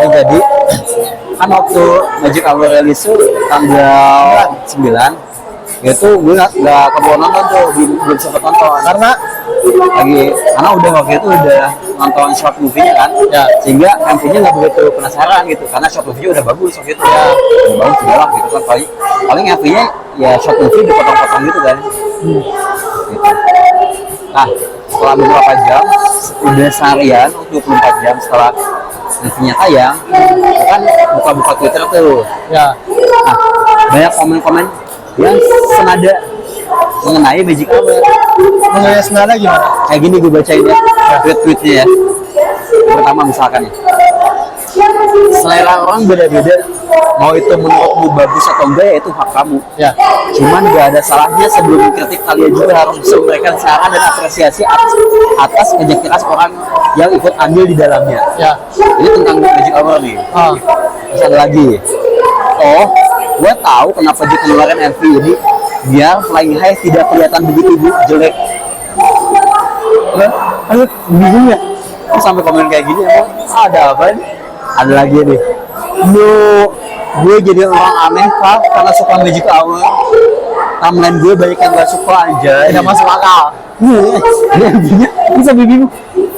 Ya, jadi kan waktu Magic Hour rilis tuh tanggal 9 itu gue nggak keburu nonton tuh, belum sempet nonton karena udah waktu itu udah nonton short movie-nya kan ya, sehingga MV-nya nggak begitu penasaran gitu karena short movie-nya udah bagus waktu itu ya, udah bagus udah gitu kan, paling MV-nya ya short movie dipotong-potong gitu kan. Gitu. Nah setelah beberapa jam, udah seharian 24 jam setelah MV-nya tayang, kan buka-buka Twitter tuh ya, nah banyak komen-komen yang senada mengenai Magic Hour. Mengenai senada gimana? Kayak gini gue bacain ya, tweet-tweetnya ya. Pertama misalkan ya, selera orang beda-beda, mau itu menurutmu bagus atau enggak ya itu hak kamu ya, cuman gak ada salahnya sebelum kritik kalian juga harus bisa memberikan saran dan apresiasi atas kerja keras orang yang ikut andil di dalamnya ya. Ini tentang Magic Hour nih. Terus ada lagi, oh gue tahu kenapa dia keluarin MV ini biar Flying High tidak kelihatan begitu jelek. Aduh bingung ya, sampai komen kayak gini emang ada apa nih? Ada lagi nih, gue jadi orang aneh pak karena suka Magic Hour, timeline gue banyak yang gak suka aja, tidak masuk akal. Ini MV-nya bisa bingung,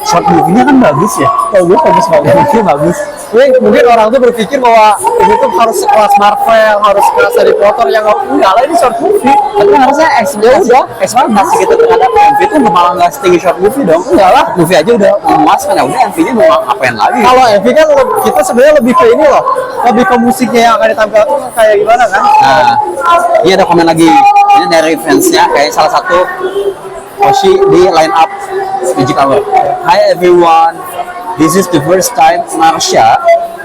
short movie-nya kan bagus ya, kalau gue bagus banget, bagus. Mungkin orang tuh berpikir bahwa ini tuh harus sekelas Marvel, harus sekelas Harry Potter, yang enggak lah, ini short movie. Tapi harusnya ekspektasi kita terhadap MV itu malah nggak setinggi short movie dong. Enggak lah, movie aja udah memuaskan, ya udah MV-nya mau ngapain lagi. Kalau MV kan kita sebenarnya lebih ke ini loh, lebih ke musiknya yang akan ditampilkan tuh kayak gimana kan. Nah, ini ada komen lagi, ini dari fansnya kayak salah satu Oshi di line up Magic Hour. Hi everyone, this is the first time Marsha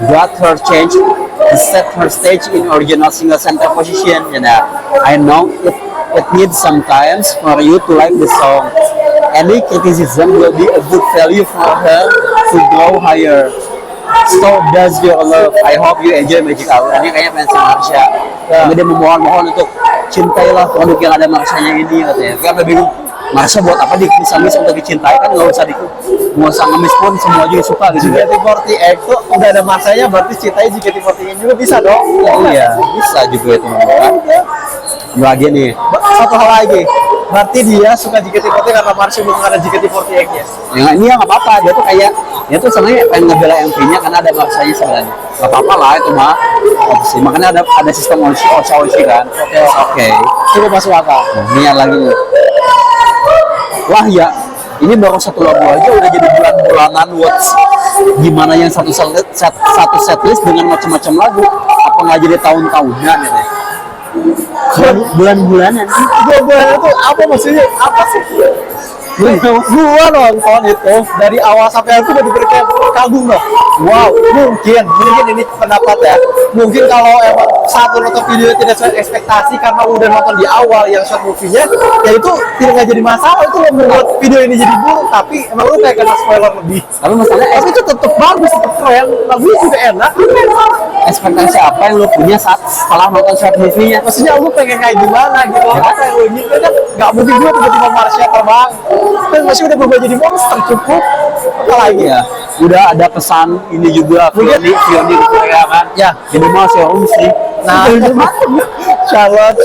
got her change to set her stage in original single center position. You know, I know it needs some time for you to like the song. Any criticism will be a good value for her to go higher. So does your love. I hope you enjoy Magic Hour. Ini kayaknya fans Marsha. Tapi dia memohon untuk cintailah produk yang ada Marshanya ini katanya. Karena bingung, Marsha buat apa bisa untuk dicintai, kan nggak usah ngemis pun semua juga suka gitu. JKT48 itu udah ada masanya, berarti cintai JKT48 juga bisa dong. Iya bisa juga itu kan. Lagi nih satu hal lagi, berarti dia suka JKT48 karena Marsha bukan karena JKT48-nya. Ya ini ya nggak apa-apa, dia tuh sebenarnya pengen ngebela MV-nya karena ada Marshanya sebenarnya. Nggak apa-apa lah itu mah opsi, makanya ada sistem Oshi kan. Oke. Cukup masuk akal. Ini lagi nih, wah ya ini baru satu lagu aja udah jadi bulan-bulanan watch. Gimana yang satu setlist dengan macam-macam lagu, apa nggak jadi tahun-tahunan ya? Bulan-bulanan sih. Bulan itu apa maksudnya? Apa sih? Gua nonton itu dari awal sampai akhir udah diberi kagum loh. Wow, mungkin ini pendapat ya. Mungkin kalau emang satu nonton video tidak sesuai ekspektasi karena udah nonton di awal yang short movie-nya, ya itu tidak jadi masalah. Itu lo membuat video ini jadi buruk, tapi emang lu kayak kena spoiler lebih. Tapi masalahnya itu tetap bagus, tetap keren, lagunya juga enak. Ekspektasi apa yang lo punya saat setelah nonton short movie-nya? Maksudnya lu pengen kayak gimana gitu? Apa yang lu inginkan kan? Gak mungkin gue tiba-tiba Marsha terbang. Kan masih udah berubah jadi monster, cukup. Apa lagi ya? Udah ada pesan ini juga, Fioni ya kan? Ya, jadi mau sih. Nah, Charlotte.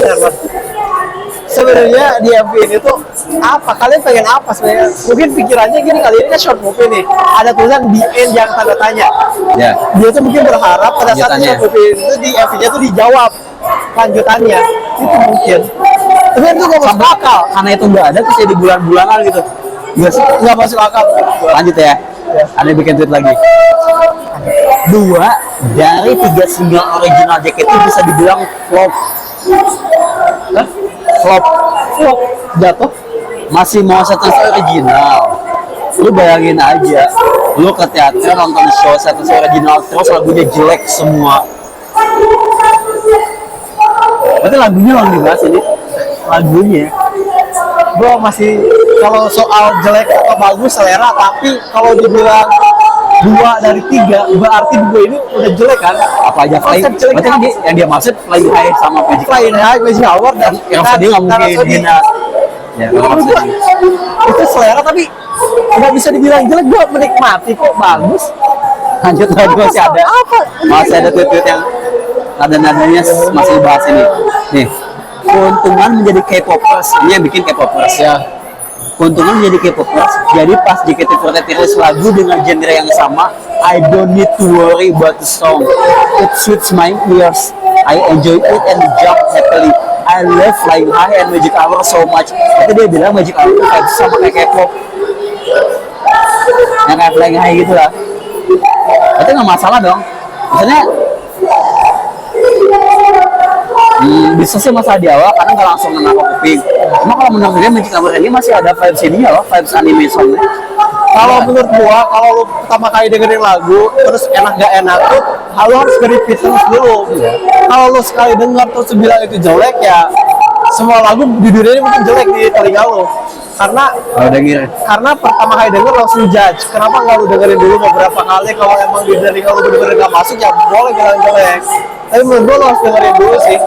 Sebenarnya di MV ini tuh apa? Kalian pengen apa sebenarnya? Mungkin pikirannya gini, kali ini kan short movie nih. Ada tulisan the end yang tanda tanya. Ya. Dia tuh mungkin berharap pada saat short movie itu di MV-nya tuh dijawab lanjutannya. Itu mungkin. Tapi itu nggak masuk akal. Karena itu nggak ada terus jadi bulan-bulanan gitu. Nggak masuk akal. Lanjut ya. Ada yang bikin tweet lagi. 2 dari 3 single original JKT bisa dibilang flop. Flop jatuh. Masih mau setlist original. Lu bayangin aja, lu ke teater nonton show setlist original terus lagunya jelek semua. Berarti lagunya dibahas ini. Lagunya Bro, masih kalau soal jelek atau bagus selera, tapi kalau dibilang 2 dari 3 berarti 2 ini udah jelek kan? Apa aja Flying? Berarti kan yang dia maksud Flying High sama Magic Hour dan yang sedih nggak mungkin dihina. Ya, itu selera tapi nggak bisa dibilang jelek, gua menikmati kok, bagus. Lanjut lagi masih ada tweet-tweet yang nada-nadanya masih dibahas ini. Nih, keuntungan menjadi K-popers, ini yang bikin K-popers ya. Keuntungan menjadi K-popers, jadi pas JKT48 rilis lagu dengan genre yang sama, I don't need to worry about the song. It suits my ears. I enjoy it and jump happily. I love Flying High and Magic Hour so much. Tapi dia bilang Magic Hour itu kayak sama kayak K-pop, yang kayak Flying High gitu lah. Itu nggak masalah dong. Maksudnya bisa sih masalah di awal karena nggak langsung kena ke kuping. Cuma kalau menurut dia Magic Hour ini masih ada vibes ini ya, vibes anime songnya. Kalau menurut gua, kalau lu pertama kali dengerin lagu terus enak gak enak tuh, lu harus verify terus dulu. Kalau lu sekali denger terus bilang itu jelek ya, semua lagu di dunia ini mungkin jelek di telinga lu. Karena pertama kali denger langsung judge. Kenapa nggak lu dengerin dulu beberapa kali? Kalau emang di telinga lu bener-bener gak masuk ya boleh bilang jelek. Tapi menurut gua lu harus dengerin dulu sih.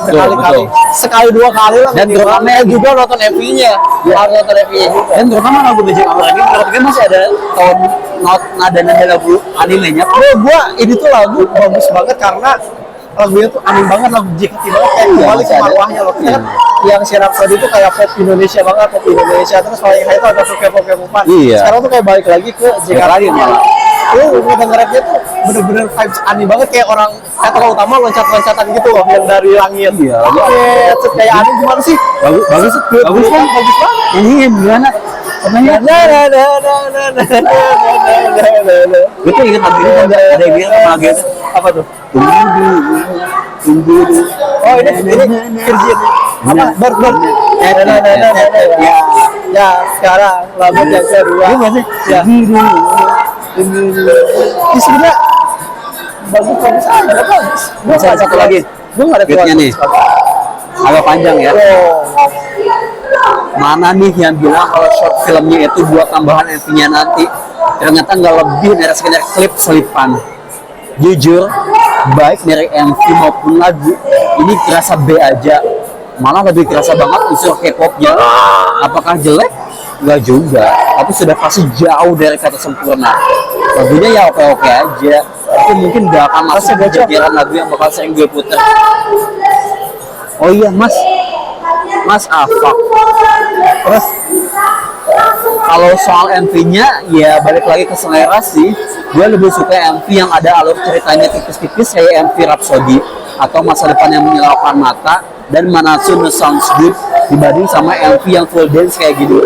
Berkali-kali, sekali dua kali lah. Dan terutama juga nonton MV-nya, harus nonton MV-nya juga. Dan terutama lagu Magic Hour ini menurut gue masih ada tone nada-nada lagu animenya. Menurut gua ini tuh lagu bagus banget karena lagunya tuh aneh banget, lagu JKT banget, kayak kembali ke marwahnya loh. Kita kan yang si Rhapsody itu kayak pop Indonesia banget, pop Indonesia, terus Flying High itu agak K-pop-K-popan. Sekarang tuh kayak balik lagi ke JKT lagi malah. Ngedengernya tuh bener-bener vibes aneh banget, kayak orang tokoh utama loncat-loncatan gitu loh, yang dari langit. Iya. Kayak aneh gimana sih? Bagus banget. Ini gimana? Gue tuh ingat lagu ini ada yang bilang sama lagu itu apa tuh? Tunggu. Oh ini Virgin. Apa? Ber. Ya sekarang lagu yang kedua. Iya nggak sih? Ya. Di sini bagus ada bagus. Bisa satu lagi. Gue nggak ada tweetnya nih. Agak panjang ya. Mana nih yang bilang kalau short filmnya itu buat tambahan MV-nya nanti? Ternyata nggak lebih dari sekedar klip selipan. Jujur, baik dari MV maupun lagu, ini kerasa B aja. Malah lebih kerasa banget unsur K-popnya. Apakah jelek? Nggak juga, tapi sudah pasti jauh dari kata sempurna. Lagunya ya oke-oke aja, tapi mungkin nggak akan masuk ke jajaran lagu yang bakal sering gue puter. Oh iya Mas Afak. Terus kalau soal MV-nya ya balik lagi ke selera sih. Gue lebih suka MV yang ada alur ceritanya tipis-tipis kayak MV Rhapsody atau Masa Depan yang Menyilaukan Mata dan Manatsu no Sounds Good dibanding sama MV yang full dance kayak gitu.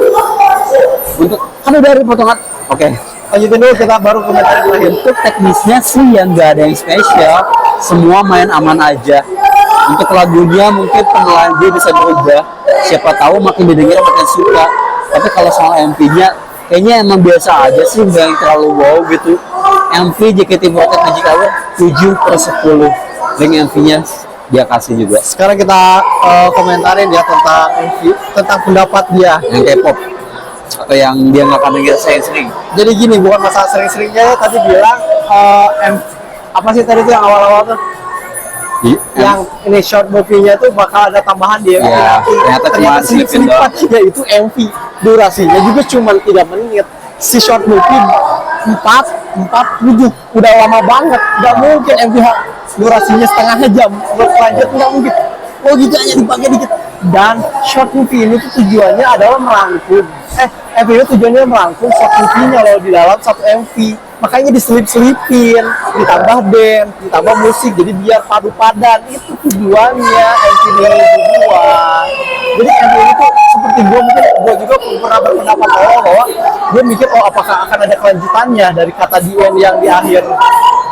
Untuk kan udah ada potongan. Oke. Lanjutin dulu, kita baru komentar terakhir. Untuk teknisnya sih yang nggak ada yang spesial, semua main aman aja. Untuk lagunya mungkin penilaian dia bisa berubah, siapa tahu makin didengar makin suka. Tapi kalau soal MV-nya kayaknya emang biasa aja sih, nggak yang terlalu wow gitu. MV JKT48 Magic Hour 7/10 dengan MV-nya dia kasih juga. Sekarang kita komentarin ya tentang MV, tentang pendapat dia yang K-pop atau yang dia nggak akan denger sering-sering. Jadi gini, bukan masalah sering-seringnya, tadi bilang apa sih tadi tuh yang awal-awal tuh? Yang ini short movie-nya tuh bakal ada tambahan dia. Ya, ternyata cuma selipan, yaitu MV durasinya juga cuma 3 menit. Si short movie 4/7 udah lama banget, nggak mungkin MV durasinya setengah jam berlanjut, nggak mungkin. Logikanya dipakai dikit. Dan short movie ini tuh tujuannya adalah merangkum MV itu tujuannya merangkum short movie-nya loh di dalam satu MV. Makanya diselip-selipin, ditambah dance, ditambah musik, jadi biar padu padan. Itu tujuannya MV ini dibuat. Jadi MV ini tuh seperti gue juga pernah berpendapat bahwa gue mikir apakah akan ada kelanjutannya dari kata Diwen yang di akhir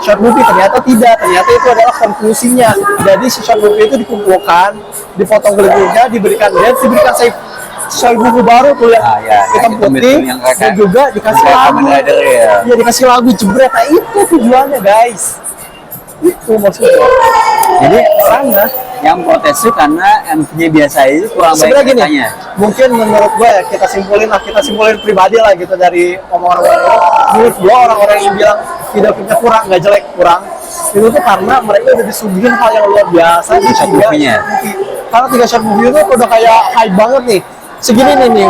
short movie. Ternyata tidak, ternyata itu adalah konklusinya. Jadi si short movie itu dikumpulkan, dipotong klipnya, diberikan dance, diberikan soal buku baru tuh yang hitam putih, dan juga dikasih lagu. Ya dikasih lagu jebret. Nah itu tujuannya guys, itu maksudnya. Jadi sana yang protes itu karena MV-nya biasa itu kurang baik ceritanya. Mungkin menurut gue ya, kita simpulin pribadi lah gitu dari omongan orang itu. Menurut gue orang-orang yang bilang tidak punya kurang, nggak jelek kurang, itu tuh karena mereka udah disuguhin hal yang luar biasa di short movie-nya. Karena 3 short movie itu udah kayak hype banget nih. Segini nih.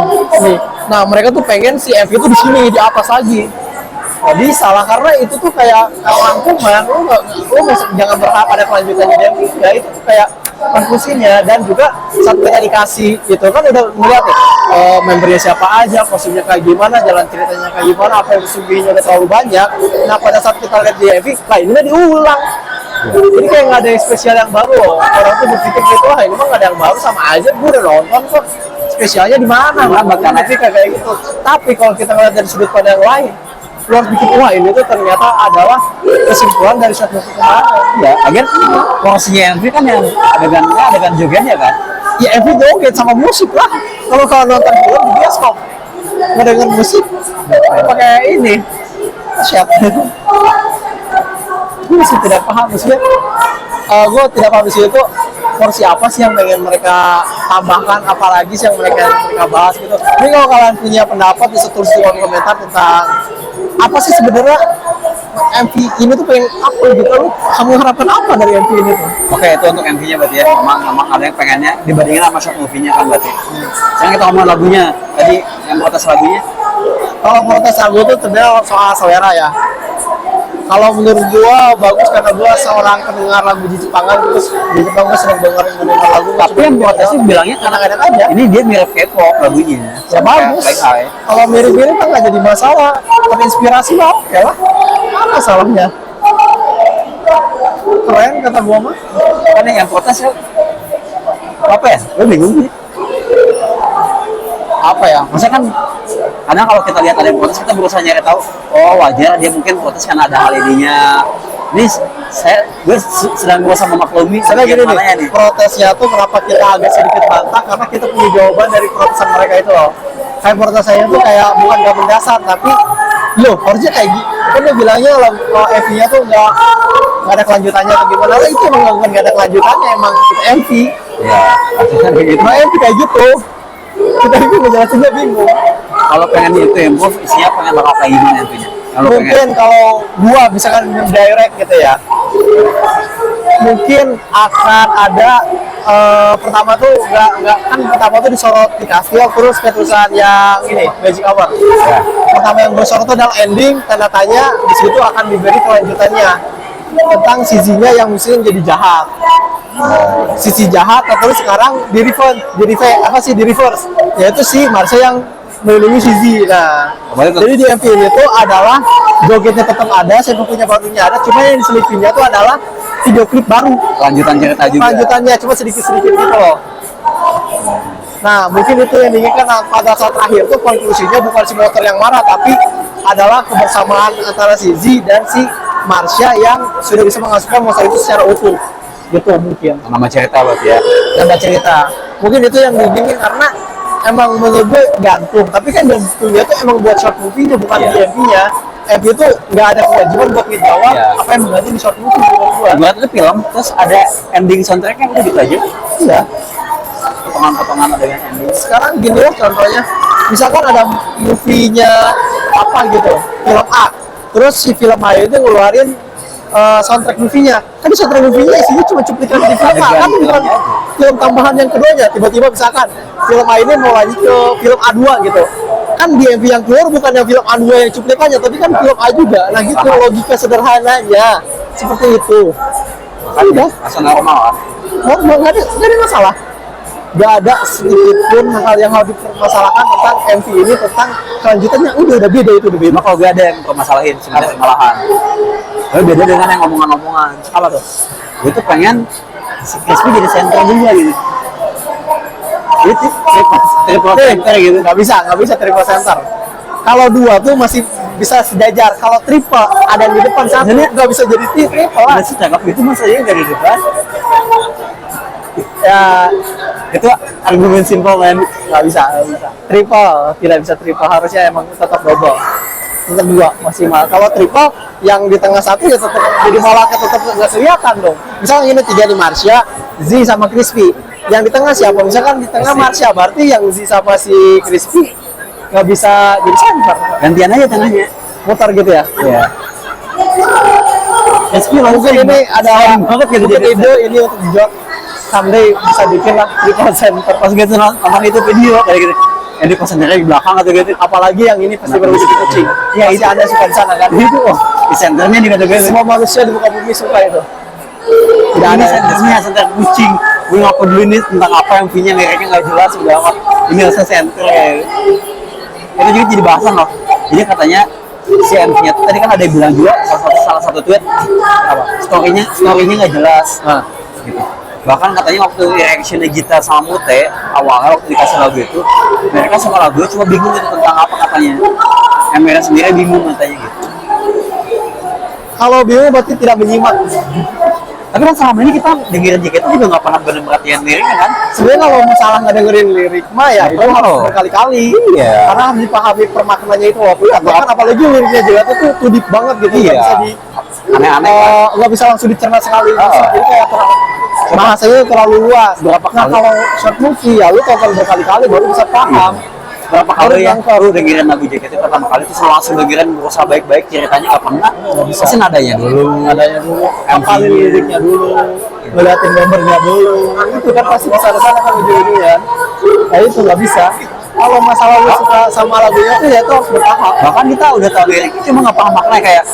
Nah mereka tuh pengen si MV itu di sini, di atas lagi. Nggak bisa lah, karena itu tuh kayak rangkuman. Jangan berharap ada kelanjutannya dia. Ya itu tuh kayak konklusinya. Dan juga saat kita dikasih gitu kan udah melihat nih membernya siapa aja, kostumnya kayak gimana, jalan ceritanya kayak gimana, apa yang sesungguhnya udah terlalu banyak. Nah pada saat kita lihat di MV, lah ini udah diulang. Jadi kayak nggak ada yang spesial yang baru loh. Orang tuh berpikir gitu, wah ini mah nggak ada yang baru, sama aja gue udah nonton kok. Spesialnya di mana? Nah, bahkan kayak gitu. Tapi kalau kita ngeliat dari sudut pandang yang lain, lu harus bikin, wah ini tuh ternyata adalah kesimpulan dari suatu movie kemarin. Ya, agen porsinya MV kan yang adegan jogetnya kan. Ya MV joget sama musik lah. Kalau nonton film di bioskop nggak dengan musik, pakai ini siapa? Gue masih tidak paham maksudnya. Gue tidak paham sih itu porsi apa sih yang pengen mereka tambahkan, apalagi sih yang mereka bahas gitu. Tapi kalau kalian punya pendapat bisa tulis di kolom komentar tentang apa sih sebenarnya MV ini tuh pengen apa gitu. Lu kamu harapkan apa dari MV ini tuh? Oke, itu untuk MV-nya berarti ya. Memang ada yang pengennya dibandingin sama short movie-nya kan berarti. Sekarang kita ngomong lagunya. Tadi yang protes lagunya. Kalau protes lagu tuh sebenarnya soal selera ya. Kalau menurut gua bagus karena gua seorang pendengar lagu di Jepangan, terus di Jepang gua sering mendengar lagu. Tapi yang protesnya bilangnya kadang-kadang aja. Ini dia mirip K-pop lagunya. Ya bagus. Kalau mirip-mirip kan nggak jadi masalah. Terinspirasi lah, oke lah. Apa salahnya? Keren kata gua mah. Kan yang protes ya apa ya? Gue bingung sih. Apa ya? Maksudnya kan kadang kalau kita lihat ada yang protes, kita berusaha nyari tahu, oh wajar dia mungkin protes karena ada hal ininya. Ini gue sedang berusaha memaklumi. Karena gini nih, nih, protesnya tuh kenapa kita agak sedikit bantah, karena kita punya jawaban dari protesan mereka itu loh. Kayak protes saya tuh kayak bukan gak mendasar, tapi loh harusnya kayak gitu. Kan dia bilangnya MV-nya tuh nggak ada kelanjutannya atau gimana. Lah itu emang bukan gak ada kelanjutannya, emang kita MV. Ya, maksudnya begitu. Nah MV kayak gitu. Kita itu ngejelasinnya bingung. Kalau pengen itu improve, isinya pengen bakal kayak gimana intinya? Mungkin kalau gua misalkan direct gitu ya, mungkin akan ada pertama tuh nggak kan pertama tuh disorot di kastil, terus keterusan yang ini Magic Hour. Ya. Pertama yang bersorot itu adalah ending, tanda tanya di situ akan diberi kelanjutannya tentang sisinya yang mungkin jadi jahat. Sisi jahat, terus sekarang di reverse, yaitu si Marsha yang melindungi Shizzy. Nah, jadi di MV ini tuh adalah jogetnya tetap ada, punya barunya ada, cuma yang diselipinnya tuh adalah video klip baru. Lanjutan cerita juga. Lanjutannya cuma sedikit-sedikit gitu loh. Nah, mungkin itu yang diinginkan pada saat terakhir tuh konklusinya bukan si motor yang marah, tapi adalah kebersamaan antara Shizzy dan si Marsha yang sudah bisa mengasuhkan monster itu secara utuh. Gitu mungkin. Nama cerita berarti ya. Nama cerita. Mungkin itu yang diinginkan karena emang menurut gue gantung, tapi kan gantungnya tuh emang buat short movie-nya, bukan di MV-nya. MV itu nggak ada kewajiban buat ngejawab apa yang mengganti di short movie menurut gue. Buat itu film, terus ada ending soundtrack-nya udah gitu aja. Iya. Potongan-potongan dengan ending. Sekarang gini loh contohnya, misalkan ada movie-nya apa gitu, film A, terus si film A itu ngeluarin soundtrack movie-nya. Tapi soundtrack movie-nya isinya cuma cuplikan di film A, kan bukan film tambahan yang keduanya. Tiba-tiba misalkan film A ini mau lanjut ke film A2 gitu. Kan di MV yang keluar bukannya film A2 yang cuplikannya, tapi kan film A juga. Nah gitu logika sederhananya. Seperti itu. Kan udah. Masa normal kan? Normal, nggak ada masalah. Gak ada sedikit pun hal yang harus dipermasalahkan tentang MV ini, tentang kelanjutannya. Udah beda itu, udah beda. Kalau gue ada yang permasalahin sebenarnya malahan. Tapi beda dengan yang omongan-omongan. Apa tuh? Gue tuh pengen si Crispy jadi sentral juga gitu. Itu triple center gitu. Nggak bisa triple center. Kalau dua tuh masih bisa sejajar. Kalau triple ada yang di depan satu, nggak bisa jadi triple lah. Masih cakep itu masa dia nggak di depan. Ya Itu argumen simpel kan. nggak bisa. Triple tidak bisa triple, harusnya emang tetap double. Tetap dua maksimal. Kalau triple yang di tengah satu ya tetap jadi malaknya tetap nggak kelihatan dong. Misalnya ini tiga di Marsha, Z sama Crispy. Yang di tengah siapa? Misalkan di tengah Marsha, berarti yang Z sama si Crispy nggak bisa jadi center. Gantian aja tengahnya. Mutar gitu ya? Iya. Crispy mungkin ini ada mungkin ide ini untuk dijual. Someday bisa bikin lah triple center. Pas gitu nonton itu video kayak gitu. yang di sendiri di belakang atau gitu. Apalagi yang ini pasti berwujud kucing. Ya, Pasti itu. Anda suka di sana kan? Itu di senternya di gitu. Semua manusia di muka bumi suka itu. Tidak ada senternya, senter kucing. Gue nggak peduli nih tentang apa yang punya mereknya nggak jelas udah amat. Ini rasa senter. Itu juga jadi bahasan loh. Jadi katanya si MV-nya tadi kan ada yang bilang juga salah satu tweet apa story-nya nggak jelas. Nah, Gitu. Bahkan katanya waktu reaction Gita sama Mute awalnya waktu dikasih lagu itu mereka sama lagu cuma bingung gitu tentang apa katanya. Yang mereka sendiri bingung katanya gitu. kalau bingung berarti tidak menyimak. Tapi kan selama ini kita dengerin JKT juga nggak pernah bener perhatian liriknya kan. Sebenarnya kalau masalah nggak dengerin lirik mah ya itu Betul. harus berkali-kali. Iya. Karena harus dipahami permaknanya itu walaupun kan apalagi liriknya jelas itu too deep banget gitu. Nggak Iya. bisa di Aneh-aneh kan. nggak bisa langsung dicerna sekali. Oh. Jadi kayak bahasanya terlalu luas. Berapa Nah kali? kalau short movie ya lu tonton berkali-kali baru bisa paham. Berapa kali yang nangkep. lu dengerin lagu JKT pertama kali itu langsung dengerin berusaha baik-baik ceritanya nggak pernah. Pasti nadanya dulu. Adanya dulu, hafalin liriknya dulu, ngeliatin membernya dulu. Itu kan pasti kesana-sana kan ujung-ujungnya. Nah itu nggak bisa. Kalau masalah lu suka sama lagunya tuh ya itu harus bertahap. Bahkan kita udah tahu liriknya cuma nggak paham maknanya kayak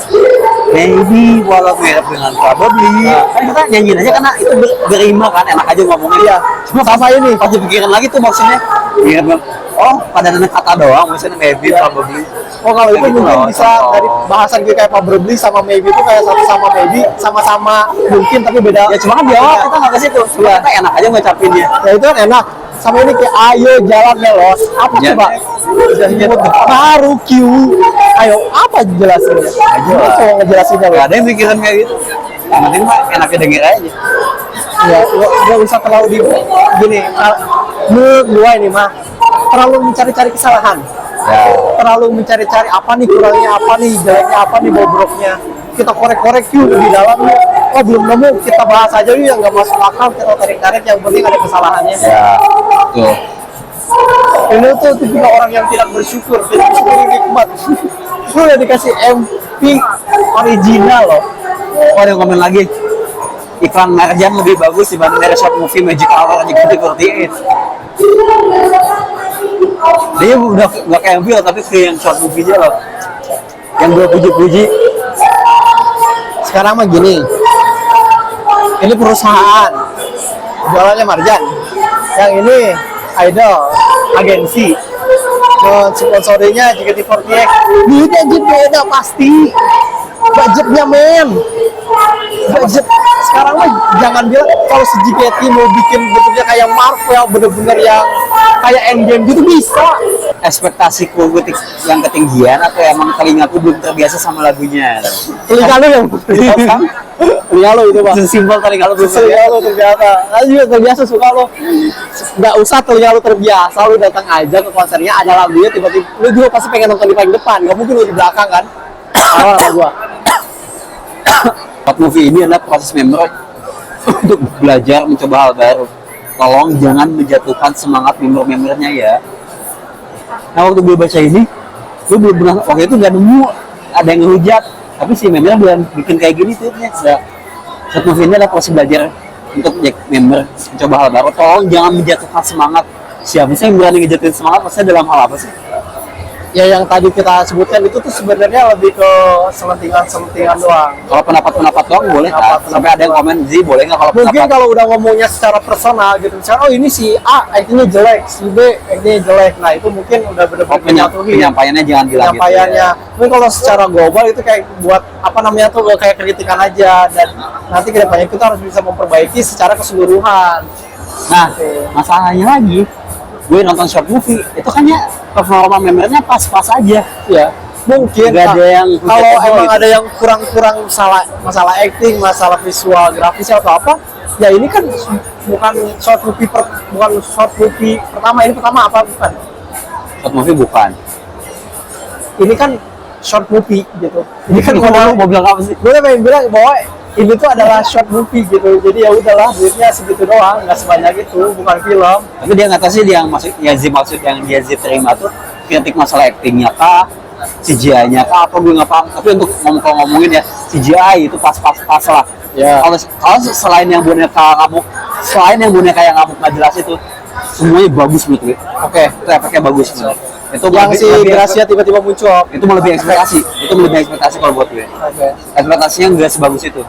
maybe walau mirip dengan probably. Kan kita nyanyiin aja karena itu berima kan enak aja ngomongnya. Iya. Cuma sama ini pas dipikirin lagi tuh maksudnya mirip oh pada nanya kata doang maksudnya maybe probably. Oh kalau itu Kayak gitu mungkin loh, bisa contoh. dari bahasan gue kayak probably sama maybe itu kayak satu sama maybe sama-sama mungkin tapi beda. Ya cuma kan di awal kita nggak ke situ. Cuma kita enak aja ngucapinnya. Ya itu kan enak. Sama ini kayak ayo jalan melos. Apa Ya. coba? Baru Q. Ayo apa jelasinnya? jelas. Coba ngejelasinnya Gak loh. ada yang mikirin kayak gitu. Yang penting mah enaknya denger aja. Ya, nggak usah terlalu di gini. Menurut gua ini mah terlalu mencari-cari kesalahan. Ya. Terlalu mencari-cari apa nih kurangnya, apa nih jeleknya, apa nih bobroknya. Kita korek-korek yuk di dalamnya. Oh belum nemu, kita bahas aja yuk yang nggak masuk akal, kita tarik-tarik yang penting ada kesalahannya. Ya. Tuh. Ini tuh tipikal orang yang tidak bersyukur, tidak bersyukur nikmat. Lu udah dikasih MP original loh. Oh, ada yang komen lagi. Iklan Marjan lebih bagus dibanding dari short movie Magic Hour JKT48. Dia udah nggak kayak film tapi kayak yang short movie-nya loh. Yang gue puji-puji. Sekarang mah gini, ini perusahaan, jualannya Marjan. Yang ini idol, agensi. Sponsorinya JKT48. Duitnya beda pasti. Budgetnya men. Budget sekarang mah jangan bilang kalau si JKT mau bikin bentuknya kayak Marvel bener-bener yang kayak Endgame gitu bisa. Ekspektasiku yang ketinggian atau emang telingaku belum terbiasa sama lagunya. Telinga lu yang telinga lu itu bang. Sesimpel telinga lu belum Telinga lu terbiasa. Aku juga terbiasa suka lo. Nggak usah telinga lu terbiasa, lu datang aja ke konsernya ada lagunya tiba-tiba lu juga pasti pengen nonton di paling depan. Gak mungkin lu di belakang kan? Sama sama gua. Short movie ini adalah proses member untuk belajar mencoba hal baru. Tolong jangan menjatuhkan semangat member-membernya ya. Nah waktu gue baca ini, gue belum pernah waktu itu nggak nemu ada yang ngehujat, tapi si member belum bikin kayak gini tweetnya. Short movie ini adalah proses belajar untuk member mencoba hal baru. Tolong jangan menjatuhkan semangat. Siapa sih yang berani ngejatuhin semangat? Maksudnya dalam hal apa sih? Ya yang tadi kita sebutkan itu tuh sebenarnya lebih ke selentingan doang. Kalau pendapat-pendapat doang boleh kan? Pendapat- Sampai ada yang komen, Zi boleh nggak kalau Mungkin pendapat? kalau udah ngomongnya secara personal gitu, misalnya oh ini si A actingnya jelek, si B actingnya jelek, nah itu mungkin udah benar-benar menyatuhi Penyampaiannya jangan bilang gitu penyampaiannya. ya. Mungkin kalau secara global itu kayak buat apa namanya tuh kayak kritikan aja dan nanti kedepannya kita harus bisa memperbaiki secara keseluruhan. Nah, masalahnya lagi, gue nonton short movie, itu kan ya performa membernya pas-pas aja. Ya mungkin Nggak ada yang kalau hujat emang gitu. ada yang kurang masalah acting, masalah visual grafis atau apa, ya ini kan bukan short movie pertama, ini pertama apa bukan? Short movie bukan. Ini kan short movie gitu. Ini kan Mau bilang apa sih? gue pengen bilang bahwa ini tuh adalah short movie gitu. Jadi ya udahlah duitnya segitu doang, nggak sebanyak itu, bukan film. Tapi dia nggak tahu sih dia yang maksud yang Yazid terima tuh kritik masalah actingnya kah, CGI-nya kah, apa gue nggak paham. Tapi untuk ngomongin ya CGI itu pas lah. Ya. Kalau selain yang boneka ngamuk, nggak jelas itu, semuanya bagus menurut gue. Oke. Itu efeknya bagus menurut gue. Itu Yang si lebih- Gracia tiba-tiba muncul. itu melebihi ekspektasi. Itu melebihi ekspektasi kalau buat gue. Oke. Ekspektasinya nggak sebagus itu.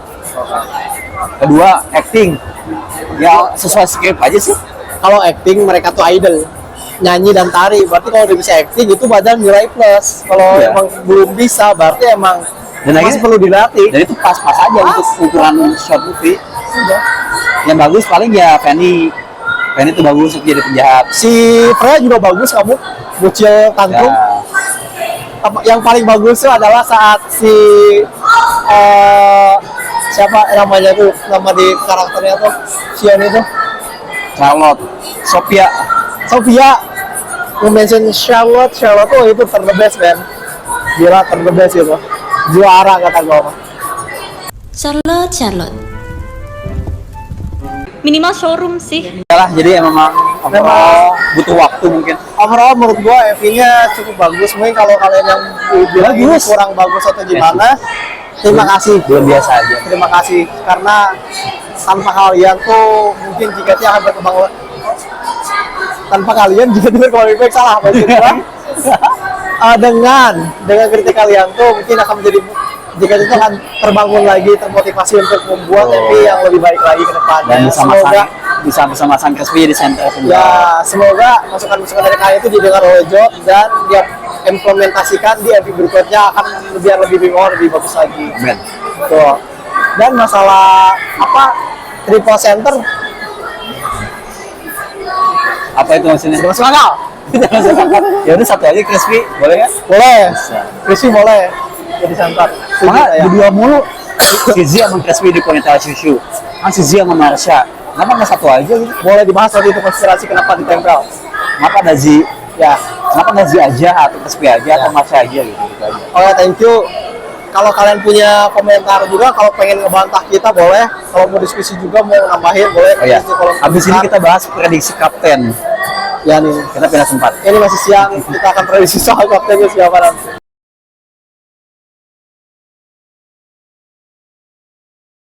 Kedua, acting. Ya sesuai skrip aja sih. Kalau acting mereka tuh idol, nyanyi dan tari. Berarti kalau udah bisa acting itu badan nilai plus. Kalau Iya. emang belum bisa, berarti emang Dan masih akhirnya- perlu dilatih. Dan itu pas-pas aja untuk ukuran short movie. Udah. Yang bagus paling ya Fanny. Fanny itu bagus untuk jadi penjahat. Si Freya juga bagus kamu, Bucil Tantrum. Ya, Yang paling bagus tuh adalah saat si siapa namanya tuh, nama di karakternya tuh Sion itu Charlotte, Sophia. Sophia nge-mention Charlotte tuh itu ter the best man, gila ter the best gitu, juara kata gue mah. Charlotte. Minimal showroom sih. Lah, jadi memang overall butuh waktu mungkin. Overall menurut gue MV-nya cukup bagus. Mungkin kalau kalian yang bilang ini Bagus. kurang bagus atau gimana, terima kasih. Belum biasa aja. Terima kasih karena tanpa kalian tuh mungkin jika dia akan berkembang tanpa kalian jika dia berkembang lebih baik, salah maksud gua. Dengan kritik kalian tuh mungkin akan menjadi, jika itu akan terbangun lagi, termotivasi untuk membuat MV yang lebih baik lagi ke depannya. Dan Semoga bisa bersama Sang Crispy di center semua. ya, semoga masukan-masukan dari kalian itu didengar oleh Jod dan dia implementasikan di MV berikutnya akan lebih bagus lagi. Amin. Tuh. Dan masalah apa triple center Apa itu maksudnya? sudah masuk akal. Ya udah satu aja Crispy, boleh ya? Boleh. Crispy boleh jadi center. Setuju Maka saya. berdua mulu si Z sama Crispy di Ponytail Shushu. Kan si Z sama Marsha. Kenapa nggak satu aja gitu? Boleh dibahas nanti itu konspirasi kenapa ditempel. Kenapa ada Z? Ya. Kenapa nggak Z aja atau Crispy aja atau Marsha aja gitu aja. Oke, thank you. Kalau kalian punya komentar juga, kalau pengen ngebantah kita boleh. Kalau mau diskusi juga, mau nambahin boleh. Oh ya. Di kolom Abis ini komentar. kita bahas prediksi kapten. Ya nih. Kita pindah tempat. Ini masih siang, kita akan prediksi soal kaptennya siapa nanti.